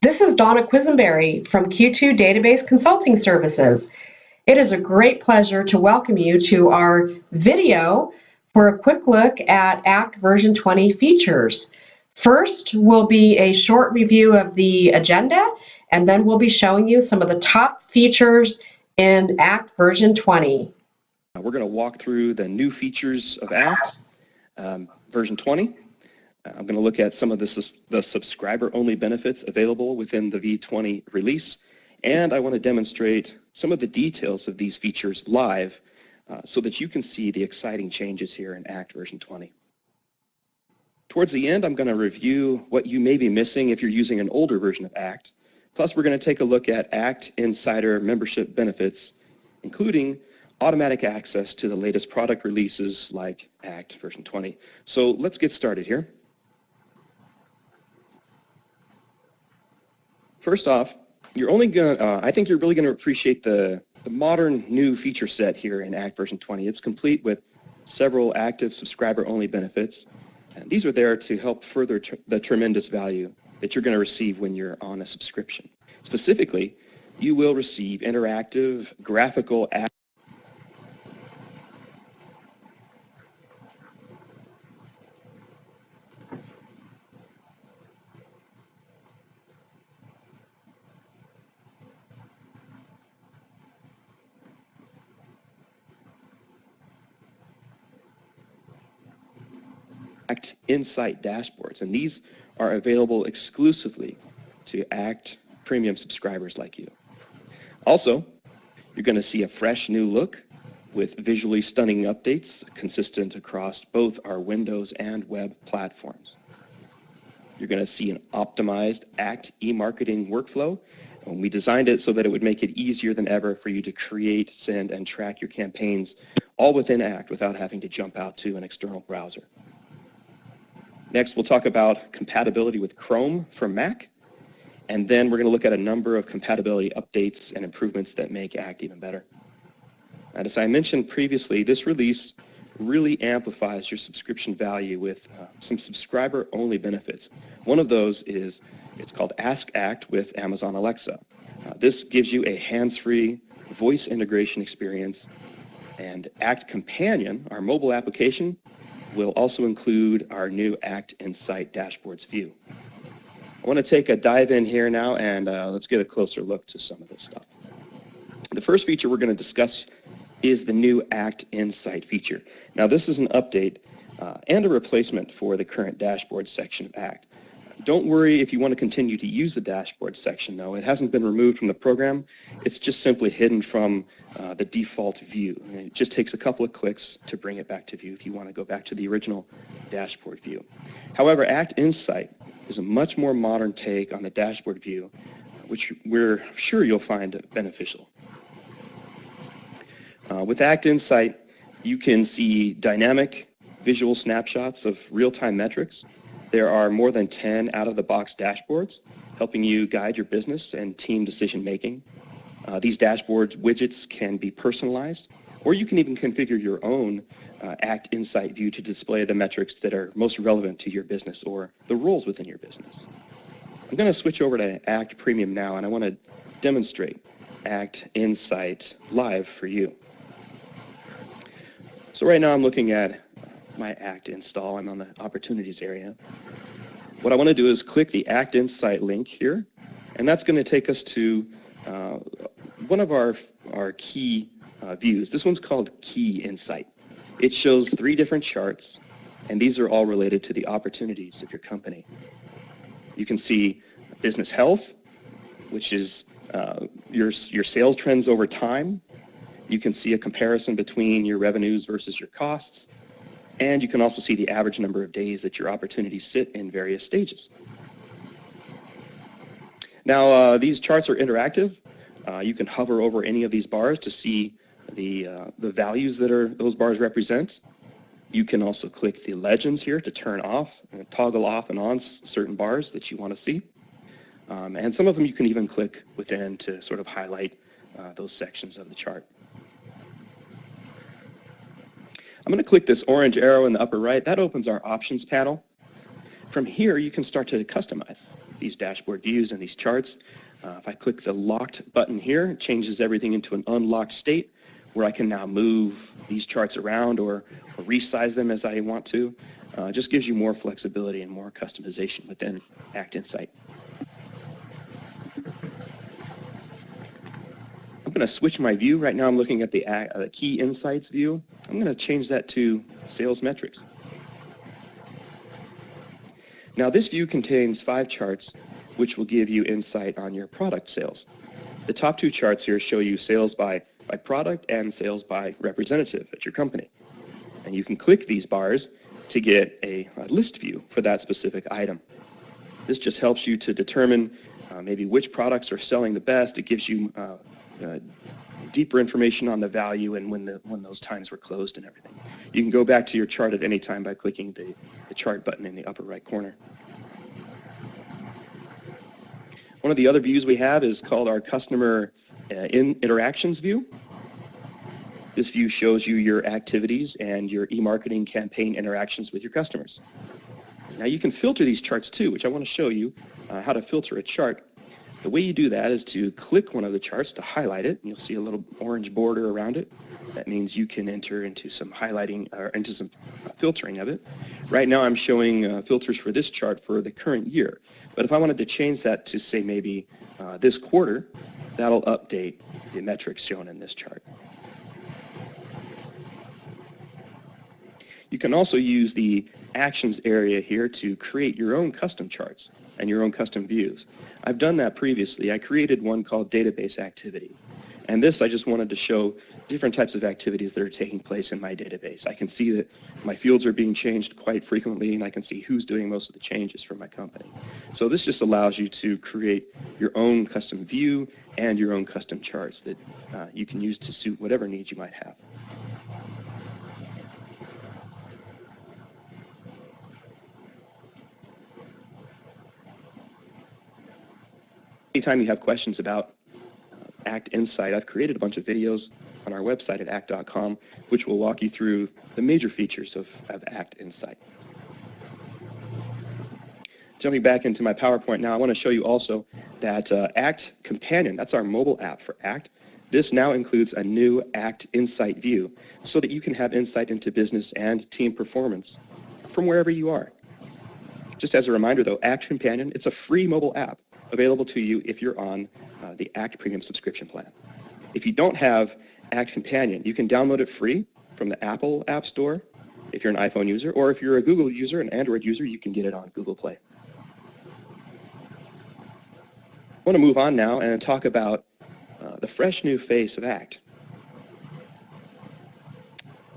This is Donna Quisenberry from Q2 Database Consulting Services. It is a great pleasure to welcome you to our video for a quick look at ACT version 20 features. First will be a short review of the agenda, and then we'll be showing you some of the top features in ACT version 20. We're going to walk through the new features of ACT version 20. I'm going to look at some of the subscriber-only benefits available within the V20 release, and I want to demonstrate some of the details of these features live so that you can see the exciting changes here in ACT version 20. Towards the end, I'm going to review what you may be missing if you're using an older version of ACT. Plus, we're going to take a look at ACT Insider membership benefits, including automatic access to the latest product releases like ACT version 20. So let's get started here. First off, I think you're really going to appreciate the modern new feature set here in ACT version 20. It's complete with several active subscriber-only benefits. And these are there to help further the tremendous value that you're going to receive when you're on a subscription. Specifically, you will receive interactive graphical ACT Insight dashboards, and these are available exclusively to ACT Premium subscribers like you. Also, you're going to see a fresh new look with visually stunning updates consistent across both our Windows and web platforms. You're going to see an optimized ACT e-marketing workflow, and we designed it so that it would make it easier than ever for you to create, send, and track your campaigns all within ACT without having to jump out to an external browser. Next, we'll talk about compatibility with Chrome for Mac, and then we're going to look at a number of compatibility updates and improvements that make ACT even better. And as I mentioned previously, this release really amplifies your subscription value with some subscriber-only benefits. One of those is, it's called Ask ACT with Amazon Alexa. This gives you a hands-free voice integration experience, and ACT Companion, our mobile application, will also include our new ACT Insight dashboards view. I want to take a dive in here now, and let's get a closer look to some of this stuff. The first feature we're going to discuss is the new ACT Insight feature. Now, this is an update and a replacement for the current dashboard section of ACT. Don't worry if you want to continue to use the dashboard section, though. It hasn't been removed from the program. It's just simply hidden from the default view. And it just takes a couple of clicks to bring it back to view if you want to go back to the original dashboard view. However, ACT Insight is a much more modern take on the dashboard view, which we're sure you'll find beneficial. With ACT Insight, you can see dynamic visual snapshots of real-time metrics. There are more than 10 out-of-the-box dashboards helping you guide your business and team decision-making. These dashboards widgets can be personalized, or you can even configure your own ACT Insight view to display the metrics that are most relevant to your business or the roles within your business. I'm going to switch over to ACT Premium now, and I want to demonstrate ACT Insight live for you. So right now I'm looking at my ACT install. I'm on the opportunities area. What I want to do is click the ACT Insight link here, and that's going to take us to one of our key views. This one's called Key Insight. It shows 3 different charts, and these are all related to the opportunities of your company. You can see business health, which is your sales trends over time. You can see a comparison between your revenues versus your costs. And you can also see the average number of days that your opportunities sit in various stages. Now, these charts are interactive. You can hover over any of these bars to see the values that those bars represent. You can also click the legends here to turn off and toggle off and on certain bars that you want to see. And some of them you can even click within to sort of highlight those sections of the chart. I'm going to click this orange arrow in the upper right. That opens our options panel. From here, you can start to customize. these dashboard views and these charts. If I click the locked button here, it changes everything into an unlocked state where I can now move these charts around or resize them as I want to. Just gives you more flexibility and more customization within Act Insight. I'm going to switch my view. Right now I'm looking at the Key Insights view. I'm going to change that to Sales Metrics. Now this view contains 5 charts which will give you insight on your product sales. The top 2 charts here show you sales by product and sales by representative at your company. And you can click these bars to get a list view for that specific item. This just helps you to determine maybe which products are selling the best. It gives you deeper information on the value and when those times were closed and everything. You can go back to your chart at any time by clicking the chart button in the upper right corner. One of the other views we have is called our Customer Interactions view. This view shows you your activities and your e-marketing campaign interactions with your customers. Now you can filter these charts too, which I want to show you how to filter a chart. The way you do that is to click one of the charts to highlight it, and you'll see a little orange border around it. That means you can enter into some highlighting or into some filtering of it. Right now I'm showing filters for this chart for the current year. But if I wanted to change that to say maybe this quarter, that'll update the metrics shown in this chart. You can also use the Actions area here to create your own custom charts and your own custom views. I've done that previously. I created one called Database Activity. And this I just wanted to show different types of activities that are taking place in my database. I can see that my fields are being changed quite frequently, and I can see who's doing most of the changes for my company. So this just allows you to create your own custom view and your own custom charts that you can use to suit whatever needs you might have. Anytime you have questions about Act Insight, I've created a bunch of videos on our website at act.com which will walk you through the major features of Act Insight. Jumping back into my PowerPoint now, I want to show you also that Act Companion, that's our mobile app for Act. This now includes a new Act Insight view so that you can have insight into business and team performance from wherever you are. Just as a reminder though, Act Companion, it's a free mobile app available to you if you're on the Act Premium subscription plan. If you don't have Act Companion, you can download it free from the Apple App Store if you're an iPhone user, or if you're a Google user, an Android user, you can get it on Google Play. I want to move on now and talk about the fresh new face of Act.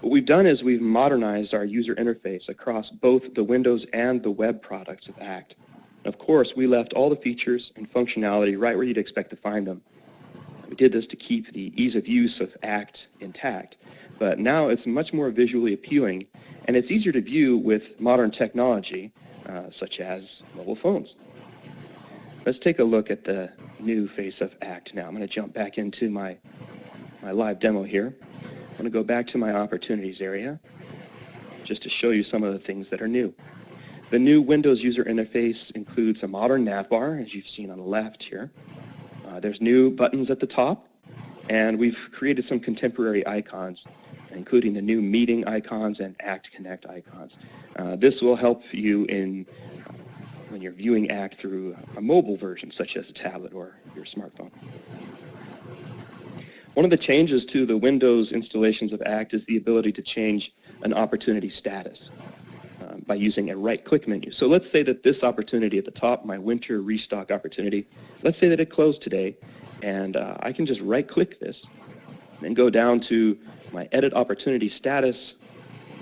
What we've done is we've modernized our user interface across both the Windows and the web products of Act. Of course, we left all the features and functionality right where you'd expect to find them. We did this to keep the ease of use of Act intact, but now it's much more visually appealing, and it's easier to view with modern technology, such as mobile phones. Let's take a look at the new face of Act now. I'm going to jump back into my live demo here. I'm going to go back to my Opportunities area just to show you some of the things that are new. The new Windows user interface includes a modern navbar, as you've seen on the left here. There's new buttons at the top, and we've created some contemporary icons, including the new meeting icons and Act Connect icons. This will help you when you're viewing Act through a mobile version, such as a tablet or your smartphone. One of the changes to the Windows installations of Act is the ability to change an opportunity status by using a right-click menu. So let's say that this opportunity at the top, my winter restock opportunity, let's say that it closed today, and I can just right-click this and go down to my Edit Opportunity Status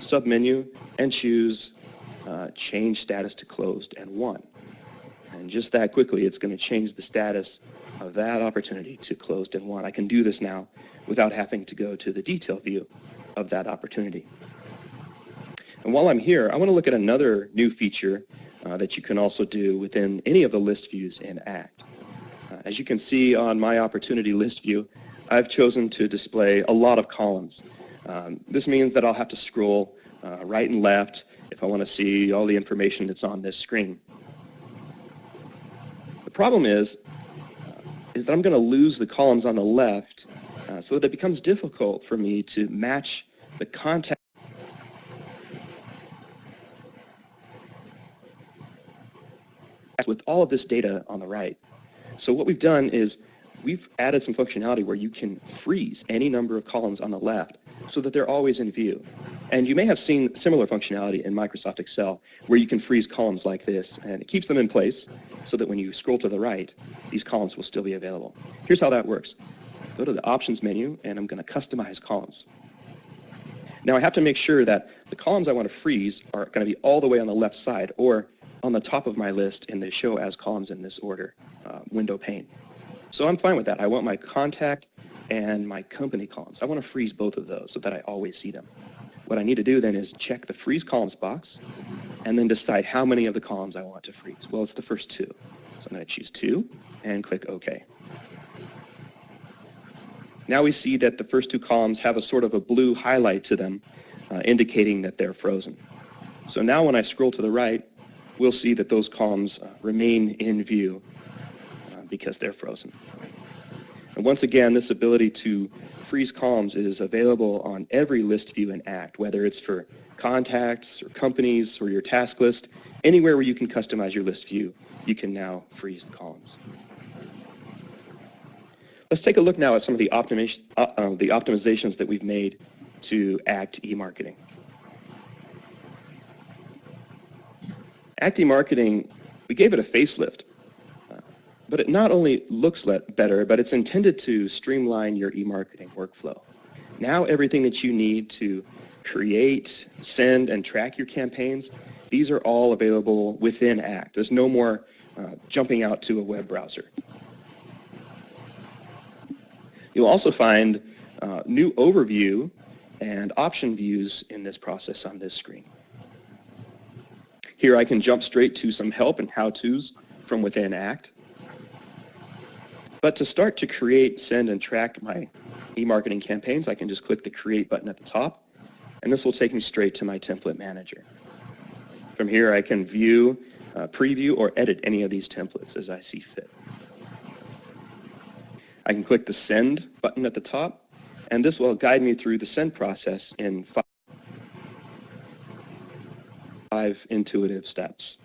submenu and choose Change Status to Closed and Won. And just that quickly, it's going to change the status of that opportunity to Closed and Won. I can do this now without having to go to the detail view of that opportunity. And while I'm here, I want to look at another new feature that you can also do within any of the list views in Act. As you can see on my opportunity list view, I've chosen to display a lot of columns. This means that I'll have to scroll right and left if I want to see all the information that's on this screen. problem is that I'm going to lose the columns on the left, so that it becomes difficult for me to match the contact with all of this data on the right. So what we've done is we've added some functionality where you can freeze any number of columns on the left so that they're always in view. And you may have seen similar functionality in Microsoft Excel where you can freeze columns like this, and it keeps them in place so that when you scroll to the right, these columns will still be available. Here's how that works. Go to the Options menu, and I'm going to customize columns. Now I have to make sure that the columns I want to freeze are going to be all the way on the left side or on the top of my list in the Show As Columns in This Order window pane. So I'm fine with that. I want my contact and my company columns. I want to freeze both of those so that I always see them. What I need to do then is check the Freeze Columns box and then decide how many of the columns I want to freeze. Well, it's the first 2. So I'm going to choose 2 and click OK. Now we see that the first 2 columns have a sort of a blue highlight to them, indicating that they're frozen. So now when I scroll to the right, we'll see that those columns remain in view because they're frozen. And once again, this ability to freeze columns is available on every list view in ACT, whether it's for contacts or companies or your task list. Anywhere where you can customize your list view, you can now freeze the columns. Let's take a look now at some of the optimizations that we've made to ACT eMarketing. ACT eMarketing, we gave it a facelift, but it not only looks better, but it's intended to streamline your eMarketing workflow. Now everything that you need to create, send, and track your campaigns, these are all available within ACT. There's no more jumping out to a web browser. You'll also find new overview and option views in this process on this screen. Here I can jump straight to some help and how-tos from within ACT. But to start to create, send, and track my eMarketing campaigns, I can just click the Create button at the top, and this will take me straight to my template manager. From here I can view, preview, or edit any of these templates as I see fit. I can click the Send button at the top, and this will guide me through the send process in 5 intuitive steps.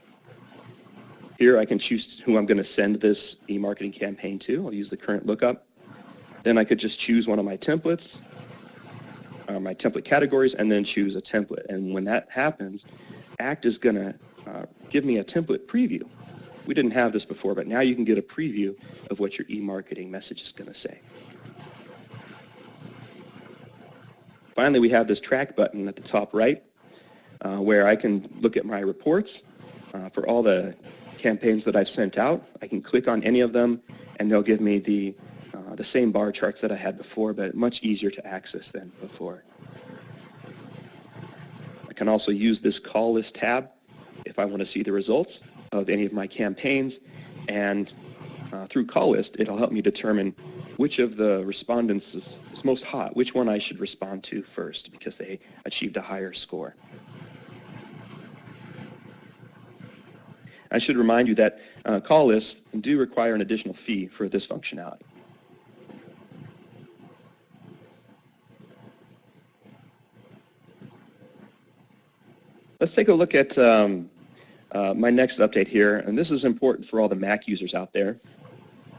Here I can choose who I'm going to send this eMarketing campaign to. I'll use the current lookup. Then I could just choose one of my templates, my template categories, and then choose a template. And when that happens, ACT is going to give me a template preview. We didn't have this before, but now you can get a preview of what your eMarketing message is going to say. Finally, we have this Track button at the top right, where I can look at my reports for all the campaigns that I've sent out. I can click on any of them, and they'll give me the same bar charts that I had before, but much easier to access than before. I can also use this Call List tab if I want to see the results of any of my campaigns, and through Call List, it'll help me determine which of the respondents is most hot, which one I should respond to first because they achieved a higher score. I should remind you that call lists do require an additional fee for this functionality. Let's take a look at my next update here, and this is important for all the Mac users out there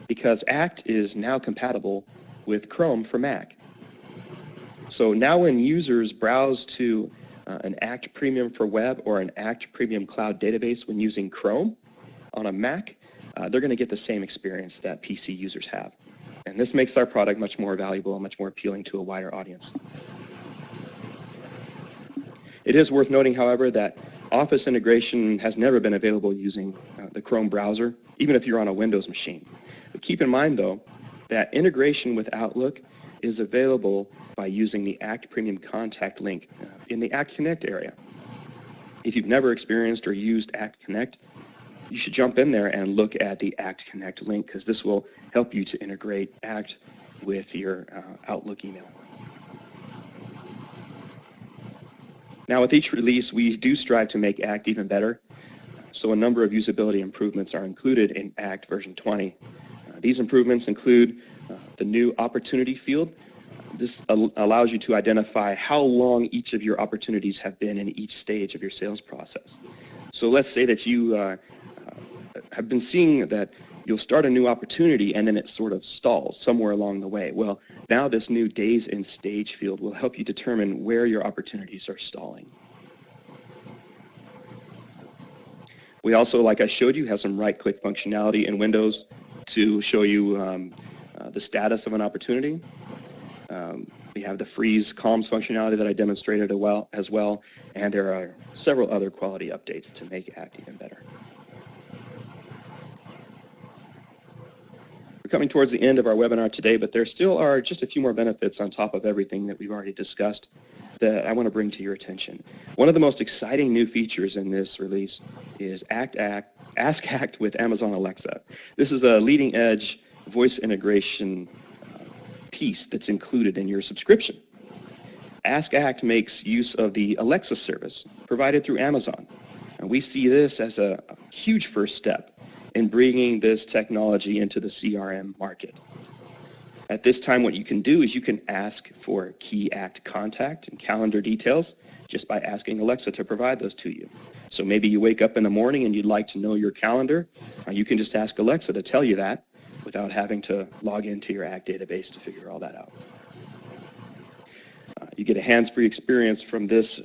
because ACT is now compatible with Chrome for Mac. So now when users browse to an ACT Premium for Web or an ACT Premium Cloud database when using Chrome on a Mac, they're going to get the same experience that PC users have. And this makes our product much more valuable and much more appealing to a wider audience. It is worth noting, however, that Office integration has never been available using the Chrome browser, even if you're on a Windows machine. But keep in mind, though, that integration with Outlook is available by using the ACT Premium Contact link in the ACT Connect area. If you've never experienced or used ACT Connect, you should jump in there and look at the ACT Connect link because this will help you to integrate ACT with your Outlook email. Now with each release, we do strive to make ACT even better. So a number of usability improvements are included in ACT version 20. These improvements include the new opportunity field. This allows you to identify how long each of your opportunities have been in each stage of your sales process. So let's say that you have been seeing that you'll start a new opportunity and then it sort of stalls somewhere along the way. Well, now this new days in stage field will help you determine where your opportunities are stalling. We also, like I showed you, have some right-click functionality in Windows to show you the status of an opportunity. We have the freeze comms functionality that I demonstrated as well, and there are several other quality updates to make ACT even better. We're coming towards the end of our webinar today, but there still are just a few more benefits on top of everything that we've already discussed that I want to bring to your attention. One of the most exciting new features in this release is Ask ACT with Amazon Alexa. This is a leading-edge voice integration piece that's included in your subscription. Ask ACT makes use of the Alexa service provided through Amazon. And we see this as a huge first step in bringing this technology into the CRM market. At this time, what you can do is you can ask for key ACT contact and calendar details just by asking Alexa to provide those to you. So maybe you wake up in the morning and you'd like to know your calendar. You can just ask Alexa to tell you that without having to log into your ACT database to figure all that out. You get a hands-free experience from this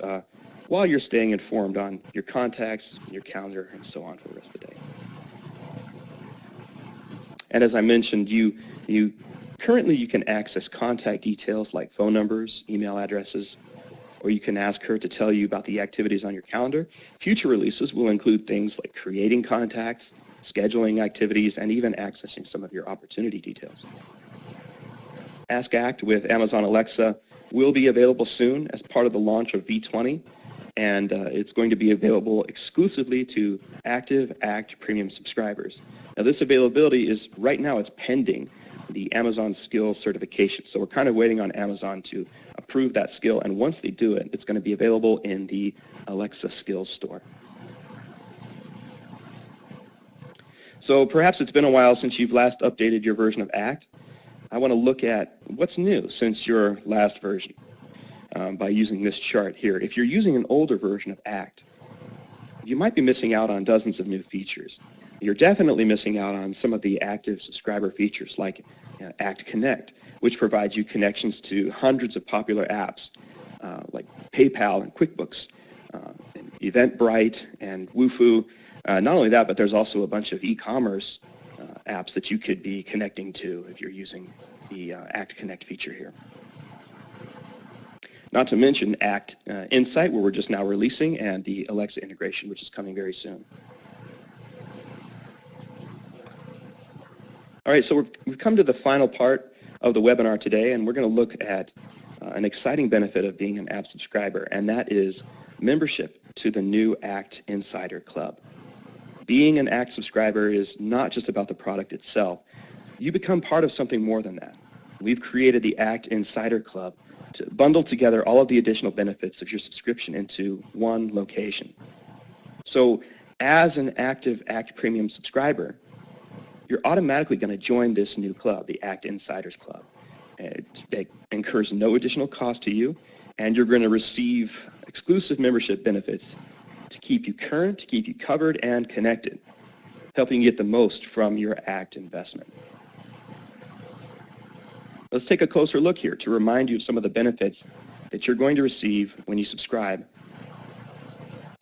while you're staying informed on your contacts, your calendar, and so on for the rest of the day. And as I mentioned, currently you can access contact details like phone numbers, email addresses, or you can ask her to tell you about the activities on your calendar. Future releases will include things like creating contacts, scheduling activities, and even accessing some of your opportunity details. Ask ACT with Amazon Alexa will be available soon as part of the launch of V20, and it's going to be available exclusively to active ACT Premium subscribers. Now this availability is, right now it's pending the Amazon Skills certification, so we're kind of waiting on Amazon to approve that skill, and once they do it, it's going to be available in the Alexa Skills store. So perhaps it's been a while since you've last updated your version of ACT. I want to look at what's new since your last version by using this chart here. If you're using an older version of ACT, you might be missing out on dozens of new features. You're definitely missing out on some of the active subscriber features like ACT Connect, which provides you connections to hundreds of popular apps like PayPal and QuickBooks, and Eventbrite and Wufoo. Not only that, but there's also a bunch of e-commerce apps that you could be connecting to if you're using the ACT Connect feature here. Not to mention ACT Insight, where we're just now releasing, and the Alexa integration, which is coming very soon. All right, so we've come to the final part of the webinar today, and we're going to look at an exciting benefit of being an app subscriber, and that is membership to the new ACT Insider Club. Being an ACT subscriber is not just about the product itself. You become part of something more than that. We've created the ACT Insider Club to bundle together all of the additional benefits of your subscription into one location. So as an active ACT Premium subscriber, you're automatically going to join this new club, the ACT Insiders Club. It incurs no additional cost to you, and you're going to receive exclusive membership benefits to keep you current, to keep you covered and connected, helping you get the most from your ACT investment. Let's take a closer look here to remind you of some of the benefits that you're going to receive when you subscribe.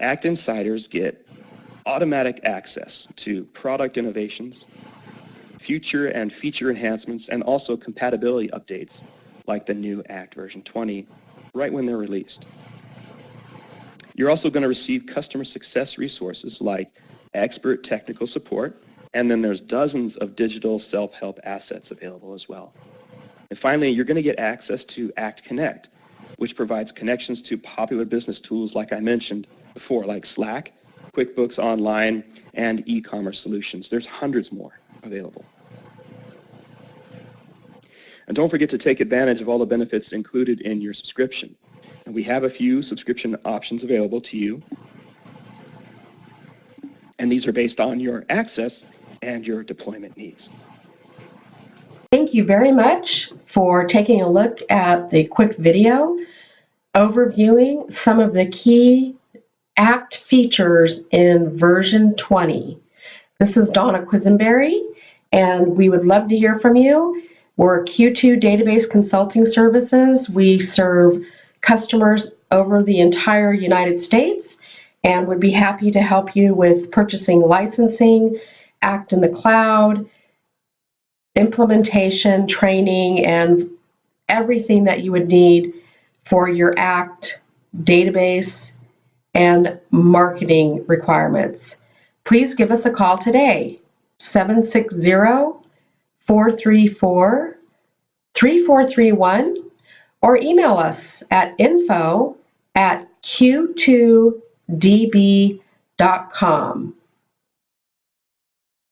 ACT Insiders get automatic access to product innovations, future and feature enhancements, and also compatibility updates like the new ACT version 20 right when they're released. You're also going to receive customer success resources like expert technical support, and then there's dozens of digital self-help assets available as well. And finally, you're going to get access to ACT Connect, which provides connections to popular business tools like I mentioned before, like Slack, QuickBooks Online, and e-commerce solutions. There's hundreds more available. And don't forget to take advantage of all the benefits included in your subscription. And we have a few subscription options available to you. And and these are based on your access and your deployment needs. Thank you very much for taking a look at the quick video overviewing some of the key ACT features in version 20. This is Donna Quisenberry, and we would love to hear from you. We're Q2 Database Consulting Services. We serve customers over the entire United States and would be happy to help you with purchasing licensing, ACT in the cloud, implementation, training, and everything that you would need for your ACT database and marketing requirements. Please give us a call today, 760-434-3431, or email us at info@q2db.com.